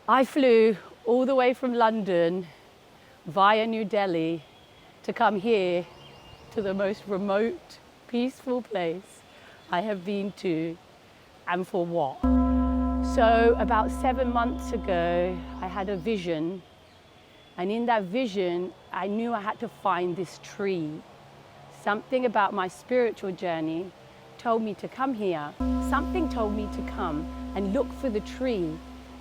I flew all the way from London via New Delhi to come here to the most remote, peaceful place I have been to, and for what? So about 7 months ago, I had a vision, and in that vision, I knew I had to find this tree. Something about my spiritual journey told me to come here. Something told me to come and look for the tree.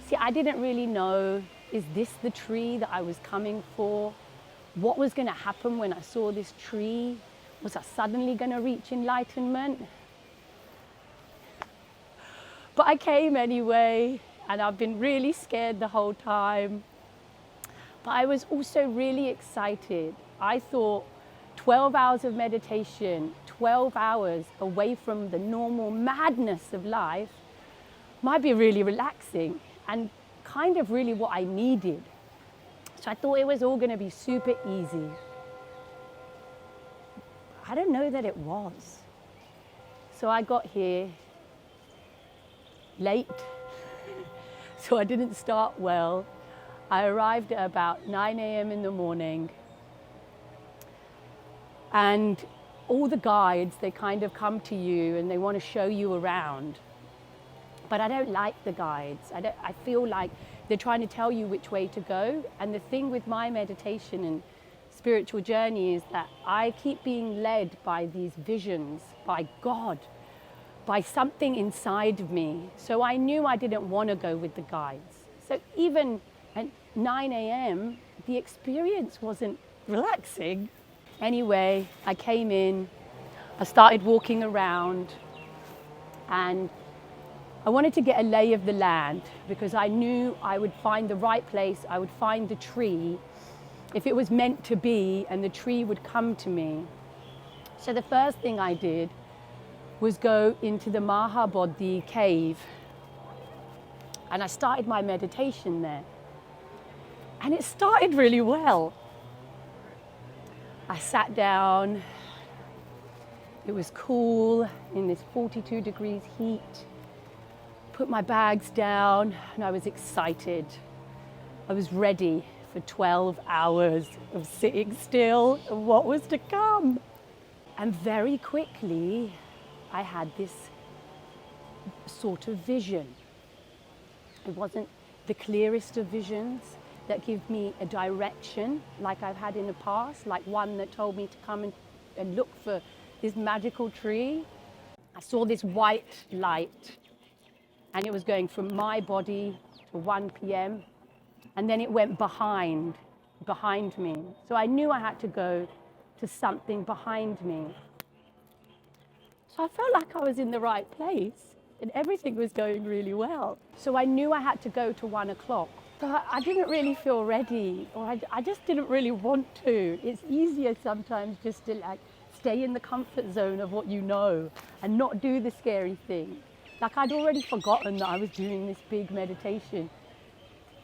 See, I didn't really know, is this the tree that I was coming for? What was going to happen when I saw this tree? Was I suddenly going to reach enlightenment? But I came anyway, and I've been really scared the whole time. But I was also really excited. I thought 12 hours of meditation, 12 hours away from the normal madness of life might be really relaxing and kind of really what I needed. So I thought it was all going to be super easy. I don't know that it was. So I got here late, so I didn't start well. I arrived at about 9 a.m. in the morning, and all the guides, they kind of come to you and they want to show you around. But I don't like the guides. I feel like they're trying to tell you which way to go. And the thing with my meditation and spiritual journey is that I keep being led by these visions, by God, by something inside of me. So I knew I didn't want to go with the guides. So even at 9 a.m., the experience wasn't relaxing. Anyway, I came in, I started walking around, and I wanted to get a lay of the land because I knew I would find the right place, I would find the tree if it was meant to be, and the tree would come to me. So the first thing I did was go into the Mahabodhi cave, and I started my meditation there. And it started really well. I sat down, it was cool in this 42 degrees heat, put my bags down, and I was excited. I was ready for 12 hours of sitting still and what was to come. And very quickly, I had this sort of vision. It wasn't the clearest of visions that give me a direction like I've had in the past, like one that told me to come and look for this magical tree. I saw this white light, and it was going from my body to 1 p.m. and then it went behind me. So I knew I had to go to something behind me. So I felt like I was in the right place and everything was going really well. So I knew I had to go to 1 o'clock. But I didn't really feel ready, or I just didn't really want to. It's easier sometimes just to like stay in the comfort zone of what you know and not do the scary thing. Like I'd already forgotten that I was doing this big meditation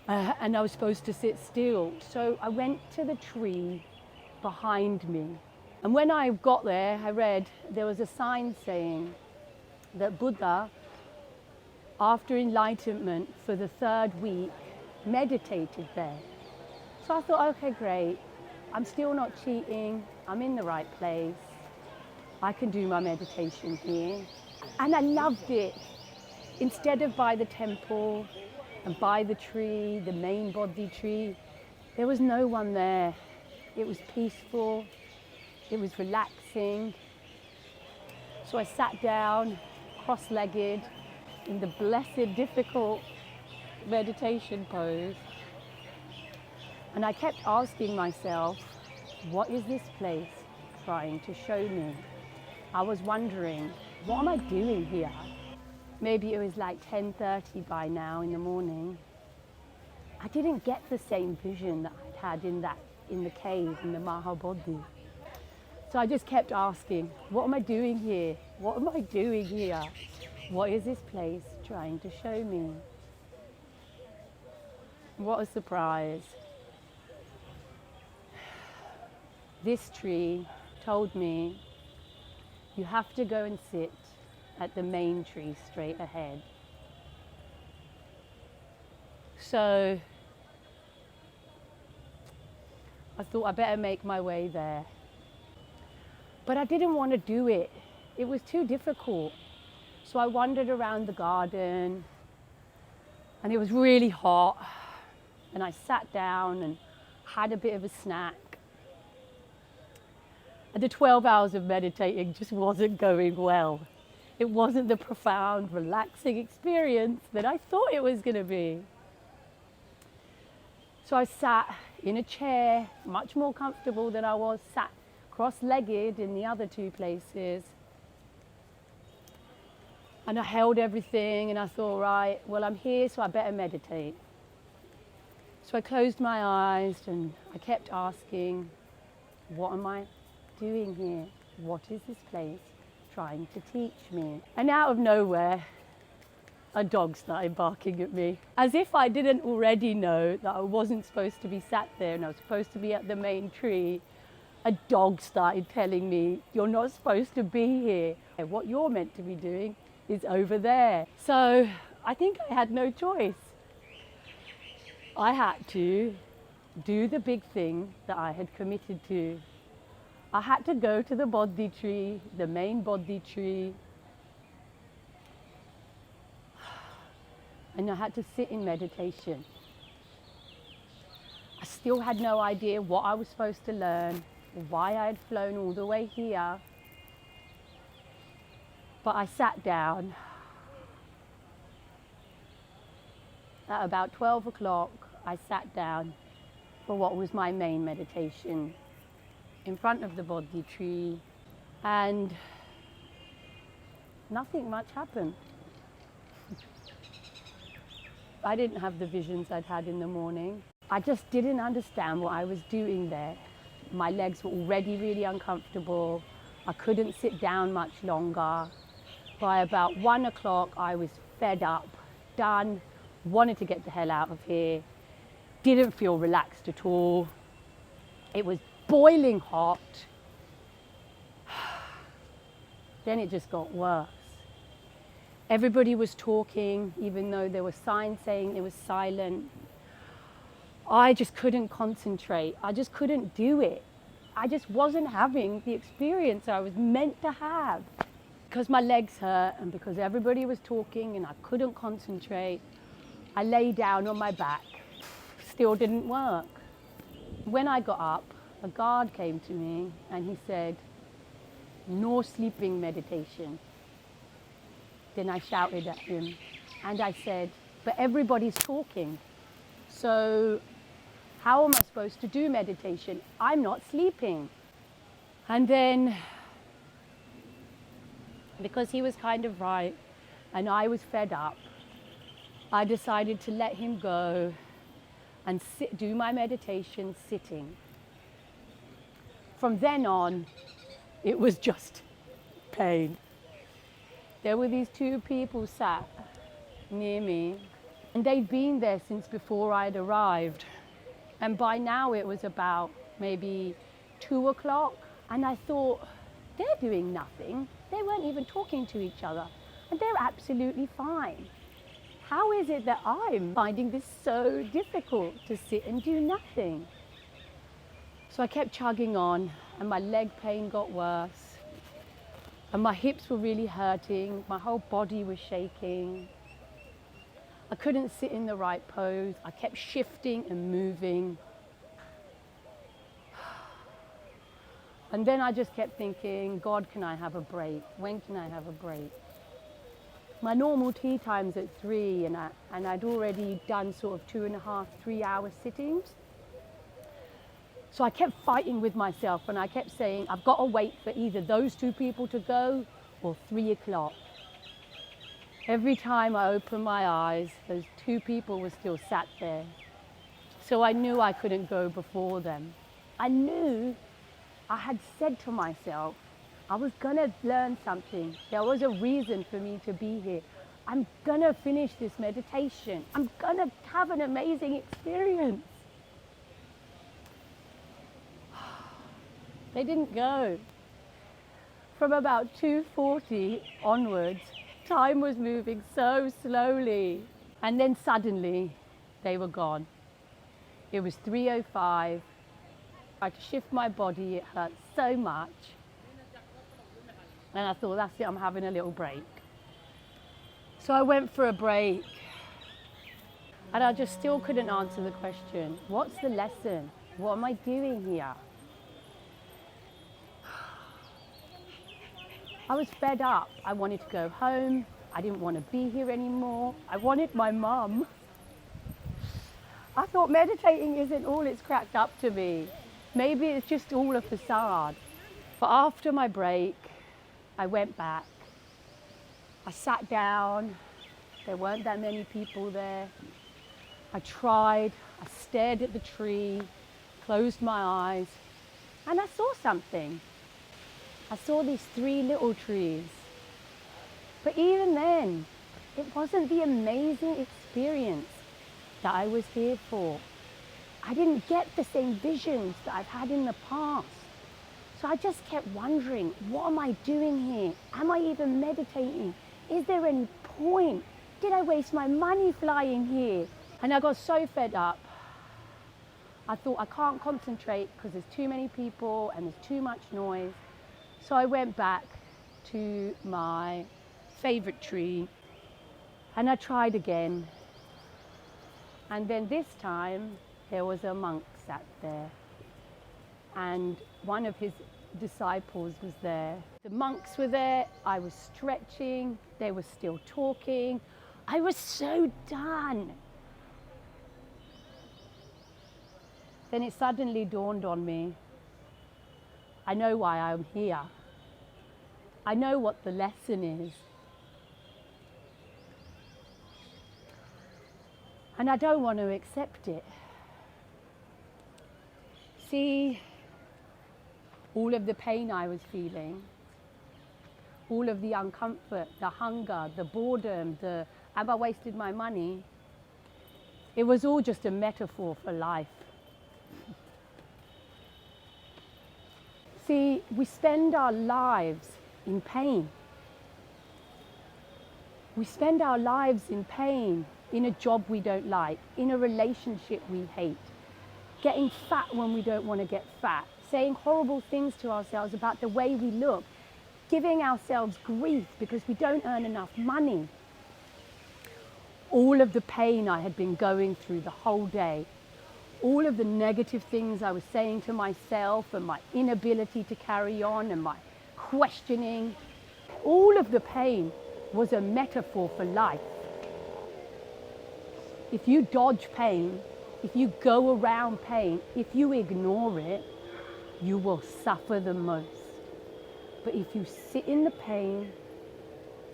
and I was supposed to sit still. So I went to the tree behind me. And when I got there, I read there was a sign saying that Buddha, after enlightenment for the 3rd week, meditated there. So I thought, okay, great. I'm still not cheating. I'm in the right place. I can do my meditation here. And I loved it. Instead of by the temple and by the tree, the main Bodhi tree, there was no one there. It was peaceful. It was relaxing. So I sat down, cross-legged, in the blessed, difficult meditation pose. And I kept asking myself, what is this place trying to show me? I was wondering, what am I doing here? Maybe it was like 10:30 by now in the morning. I didn't get the same vision that I'd had in the cave, in the Mahabodhi. So I just kept asking, what am I doing here? What am I doing here? What is this place trying to show me? What a surprise. This tree told me, you have to go and sit at the main tree straight ahead. So I thought I better make my way there. But I didn't want to do it. It was too difficult. So I wandered around the garden, and it was really hot. And I sat down and had a bit of a snack. And the 12 hours of meditating just wasn't going well. It wasn't the profound, relaxing experience that I thought it was going to be. So I sat in a chair, much more comfortable than I was sat cross-legged in the other two places. And I held everything and I thought, right, well, I'm here, so I better meditate. So I closed my eyes and I kept asking, what am I doing here? What is this place trying to teach me? And out of nowhere, a dog started barking at me, as if I didn't already know that I wasn't supposed to be sat there and I was supposed to be at the main tree. A dog started telling me, you're not supposed to be here. What you're meant to be doing is over there. So I think I had no choice. I had to do the big thing that I had committed to. I had to go to the Bodhi tree, the main Bodhi tree, and I had to sit in meditation. I still had no idea what I was supposed to learn, why I had flown all the way here. But I sat down. At about 12 o'clock, I sat down for what was my main meditation in front of the Bodhi tree, and nothing much happened. I didn't have the visions I'd had in the morning. I just didn't understand what I was doing there. My legs were already really uncomfortable. I couldn't sit down much longer. By about 1 o'clock, I was fed up, done, wanted to get the hell out of here, didn't feel relaxed at all. It was boiling hot. Then it just got worse. Everybody was talking, even though there were signs saying it was silent. I just couldn't concentrate. I just couldn't do it. I just wasn't having the experience I was meant to have. Because my legs hurt and because everybody was talking and I couldn't concentrate, I lay down on my back. Still didn't work. When I got up, a guard came to me and he said, no sleeping meditation. Then I shouted at him and I said, but everybody's talking. So how am I supposed to do meditation? I'm not sleeping. And then, because he was kind of right and I was fed up, I decided to let him go and do my meditation sitting. From then on, it was just pain. There were these two people sat near me, and they'd been there since before I'd arrived. And by now it was about maybe 2 o'clock, and I thought, they're doing nothing. They weren't even talking to each other, and they're absolutely fine. How is it that I'm finding this so difficult to sit and do nothing? So I kept chugging on, and my leg pain got worse, and my hips were really hurting, my whole body was shaking. I couldn't sit in the right pose. I kept shifting and moving. And then I just kept thinking, God, can I have a break? When can I have a break? My normal tea time's at 3, and I'd already done sort of 2.5, 3-hour sittings. So I kept fighting with myself, and I kept saying, I've got to wait for either those two people to go or 3 o'clock. Every time I opened my eyes, those two people were still sat there. So I knew I couldn't go before them. I knew I had said to myself, I was gonna learn something. There was a reason for me to be here. I'm gonna finish this meditation. I'm gonna have an amazing experience. They didn't go. From about 2:40 onwards, time was moving so slowly. And then suddenly, They were gone. It was 3:05. I tried to shift my body, it hurt so much. And I thought, that's it, I'm having a little break. So I went for a break. And I just still couldn't answer the question, what's the lesson? What am I doing here? I was fed up. I wanted to go home. I didn't want to be here anymore. I wanted my mum. I thought meditating isn't all it's cracked up to be. Maybe it's just all a facade. But after my break, I went back. I sat down. There weren't that many people there. I tried. I stared at the tree, closed my eyes, and I saw something. I saw these 3 little trees. But even then, it wasn't the amazing experience that I was here for. I didn't get the same visions that I've had in the past. So I just kept wondering, what am I doing here? Am I even meditating? Is there any point? Did I waste my money flying here? And I got so fed up. I thought, I can't concentrate because there's too many people and there's too much noise. So I went back to my favorite tree and I tried again. And then this time there was a monk sat there and one of his disciples was there. The monks were there. I was stretching. They were still talking. I was so done. Then it suddenly dawned on me. I know why I'm here. I know what the lesson is. And I don't want to accept it. See, all of the pain I was feeling, all of the uncomfort, the hunger, the boredom, have I wasted my money? It was all just a metaphor for life. See, we spend our lives in pain. We spend our lives in pain, in a job we don't like, in a relationship we hate, getting fat when we don't want to get fat, saying horrible things to ourselves about the way we look, giving ourselves grief because we don't earn enough money. All of the pain I had been going through the whole day, all of the negative things I was saying to myself and my inability to carry on and my questioning, all of the pain was a metaphor for life. If you dodge pain, if you go around pain, if you ignore it, you will suffer the most. But if you sit in the pain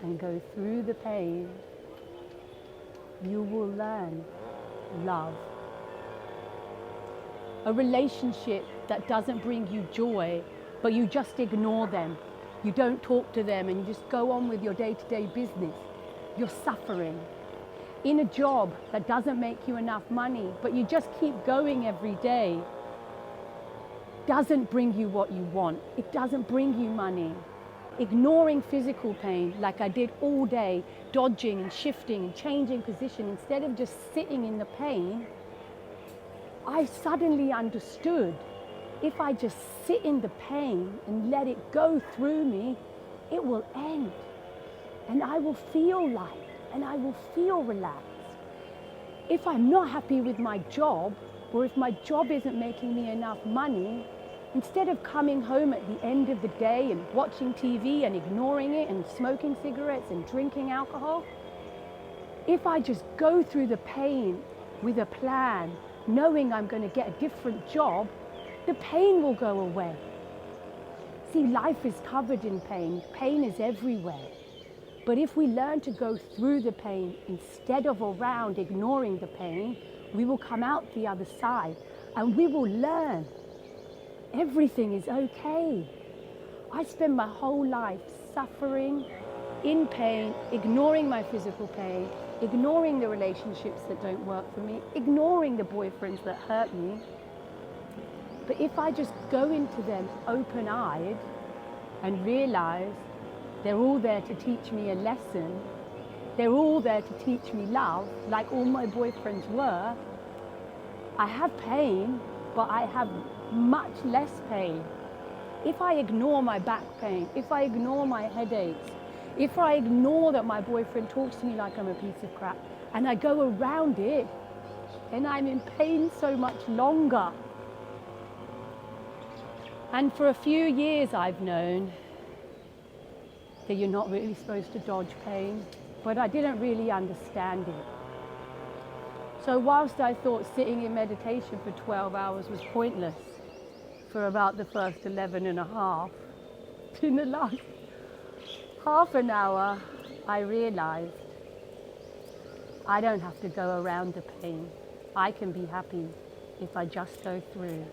and go through the pain, you will learn love. A relationship that doesn't bring you joy, but you just ignore them. You don't talk to them and you just go on with your day-to-day business. You're suffering. In a job that doesn't make you enough money, but you just keep going every day, doesn't bring you what you want. It doesn't bring you money. Ignoring physical pain like I did all day, dodging and shifting and changing position instead of just sitting in the pain, I suddenly understood if I just sit in the pain and let it go through me, it will end. And I will feel light and I will feel relaxed. If I'm not happy with my job, or if my job isn't making me enough money, instead of coming home at the end of the day and watching TV and ignoring it and smoking cigarettes and drinking alcohol, if I just go through the pain with a plan, knowing I'm going to get a different job, the pain will go away. See, life is covered in pain. Pain is everywhere. But if we learn to go through the pain instead of around ignoring the pain, we will come out the other side and we will learn everything is okay. I spend my whole life suffering, in pain, ignoring my physical pain, ignoring the relationships that don't work for me, ignoring the boyfriends that hurt me. But if I just go into them open-eyed and realize they're all there to teach me a lesson, they're all there to teach me love, like all my boyfriends were. I have pain, but I have much less pain. If I ignore my back pain, if I ignore my headaches, if I ignore that my boyfriend talks to me like I'm a piece of crap, and I go around it, then I'm in pain so much longer. And for a few years I've known that you're not really supposed to dodge pain, but I didn't really understand it. So whilst I thought sitting in meditation for 12 hours was pointless for about the first 11 and a half, in the last half an hour, I realized I don't have to go around the pain. I can be happy if I just go through.